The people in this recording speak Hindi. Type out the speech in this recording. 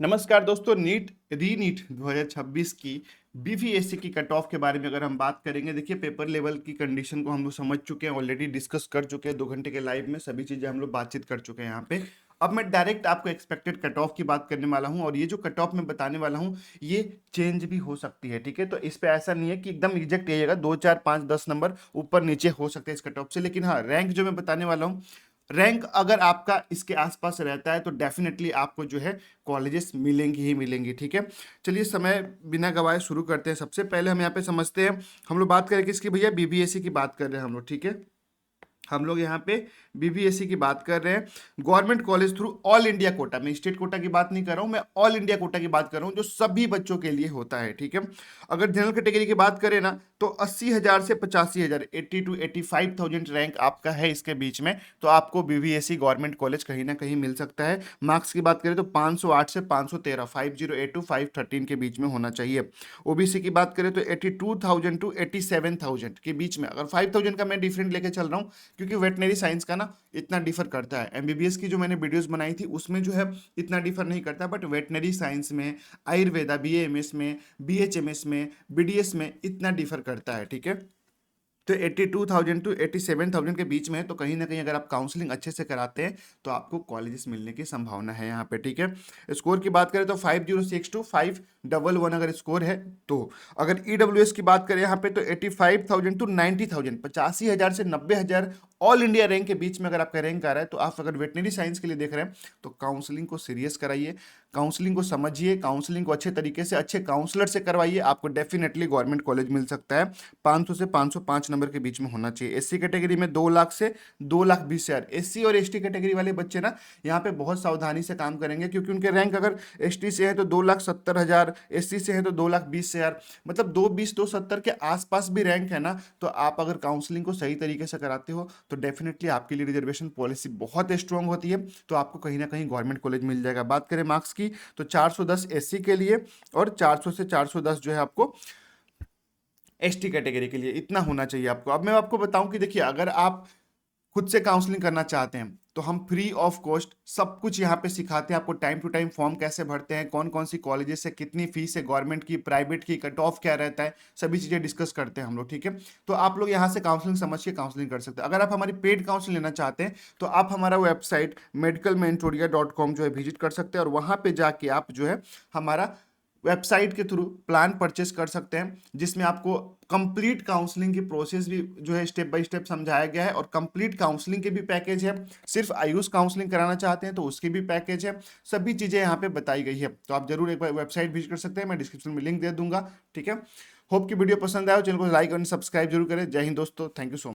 नमस्कार दोस्तों। नीट 2026 की बीवीएससी की कट ऑफ के बारे में अगर हम बात करेंगे, देखिए पेपर लेवल की कंडीशन को हम लोग समझ चुके हैं, ऑलरेडी डिस्कस कर चुके हैं 2 घंटे के लाइव में, सभी चीजें हम लोग बातचीत कर चुके हैं यहाँ पे। अब मैं डायरेक्ट आपको एक्सपेक्टेड कट ऑफ की बात करने वाला हूँ, और ये जो कट ऑफ मैं बताने वाला हूँ ये चेंज भी हो सकती है, ठीक है। तो इस पे ऐसा नहीं है कि एकदम एग्जैक्ट यही 2 4 5 10 नंबर ऊपर नीचे हो सकते हैं इस कट ऑफ से, लेकिन हाँ, रैंक जो मैं बताने वाला हूँ, रैंक अगर आपका इसके आसपास रहता है तो डेफिनेटली आपको जो है कॉलेजेस मिलेंगी ही मिलेंगी, ठीक है। चलिए समय बिना गवाए शुरू करते हैं। सबसे पहले हम यहाँ पे समझते हैं, हम लोग बात करें किसकी भैया, बीबीएससी की बात कर रहे हैं हम लोग, ठीक है। हम लोग यहाँ पे बीबीएससी की बात कर रहे हैं, government college through all India quota. मैं स्टेट कोटा की बात नहीं कर रहा हूँ, मैं ऑल इंडिया कोटा की बात कर रहा हूँ, जो सभी बच्चों के लिए होता है, ठीक है। अगर जनरल कैटेगरी की बात करें ना, तो 80,000 से 85,000, 80 to 85,000 रैंक आपका है इसके बीच में, तो आपको बीबीएससी गवर्नमेंट कॉलेज कहीं ना कहीं मिल सकता है। मार्क्स की बात करें तो 508 से 513, 5082 513 के बीच में होना चाहिए। ओबीसी की बात करें तो 82,000 टू 87,000 के बीच में। अगर 5,000 का मैं डिफरेंट लेके चल रहा हूँ, क्योंकि वेटनरी साइंस का ना इतना डिफर करता है। एमबीबीएस की जो मैंने वीडियोस बनाई थी उसमें जो है इतना डिफर नहीं करता, बट वेटनरी साइंस में, आयुर्वेदा बीएएमएस में, बीएचएमएस में, बीडीएस में इतना डिफर करता है, ठीक है। तो 82,000 टू 87,000 के बीच में है, तो कहीं ना कहीं अगर आप काउंसलिंग अच्छे से कराते हैं तो आपको कॉलेजेस मिलने की संभावना है यहाँ पे, ठीक है। स्कोर की बात करें तो 506 टू 511 अगर स्कोर है तो। अगर ईडब्ल्यूएस की बात करें यहाँ पे तो 85,000 टू 90,000, 85,000 से 90,000 ऑल इंडिया रैंक के बीच में अगर आपका रैंक आ रहा है, तो आप अगर वेटनरी साइंस के लिए देख रहे हैं तो काउंसलिंग को सीरियस कराइए, काउंसलिंग को समझिए, काउंसलिंग को अच्छे तरीके से अच्छे काउंसलर से करवाइए, आपको डेफिनेटली गवर्नमेंट कॉलेज मिल सकता है। 500 से 505 नंबर के बीच में होना चाहिए। एससी कैटेगरी में 2 लाख से 2,20,000। एससी और एसटी कैटेगरी वाले बच्चे ना यहाँ पे बहुत सावधानी से काम करेंगे, क्योंकि उनके रैंक अगर एसटी से है तो 2,70,000, एससी से है तो 2,20,000, मतलब 2,20 2,70 के आसपास भी रैंक है ना। तो आप अगर काउंसलिंग को सही तरीके से कराते हो तो डेफिनेटली आपके लिए रिजर्वेशन पॉलिसी बहुत स्ट्रांग होती है, तो आपको कहीं ना कहीं गवर्नमेंट कॉलेज मिल जाएगा। बात करें मार्क्स की तो 410 एससी के लिए और 400 से 410 जो है आपको एसटी कैटेगरी के लिए, इतना होना चाहिए आपको। अब मैं आपको बताऊं कि देखिए, अगर आप खुद से काउंसलिंग करना चाहते हैं तो हम फ्री ऑफ कॉस्ट सब कुछ यहाँ पे सिखाते हैं आपको। टाइम टू टाइम फॉर्म कैसे भरते हैं, कौन कौन सी कॉलेजेस से कितनी फीस है, गवर्नमेंट की, प्राइवेट की, कट ऑफ क्या रहता है, सभी चीजें डिस्कस करते हैं हम लोग, ठीक है। तो आप लोग यहाँ से काउंसलिंग समझ के काउंसलिंग कर सकते हैं। अगर आप हमारी पेड काउंसलिंग लेना चाहते हैं तो आप हमारा वेबसाइट medicalmentoria.com जो है विजिट कर सकते हैं, और वहाँ पे जाके आप जो है हमारा वेबसाइट के थ्रू प्लान परचेस कर सकते हैं, जिसमें आपको कंप्लीट काउंसलिंग की प्रोसेस भी जो है स्टेप बाय स्टेप समझाया गया है, और कंप्लीट काउंसलिंग के भी पैकेज है। सिर्फ आयुष काउंसलिंग कराना चाहते हैं तो उसके भी पैकेज है। सभी चीज़ें यहाँ पे बताई गई है, तो आप जरूर एक बार वेबसाइट विजिट कर सकते हैं, मैं डिस्क्रिप्शन में लिंक दे दूंगा, ठीक है। होप की वीडियो पसंद आए, चैनल को लाइक और सब्सक्राइब जरूर करें। जय हिंद दोस्तों, थैंक यू सो मच।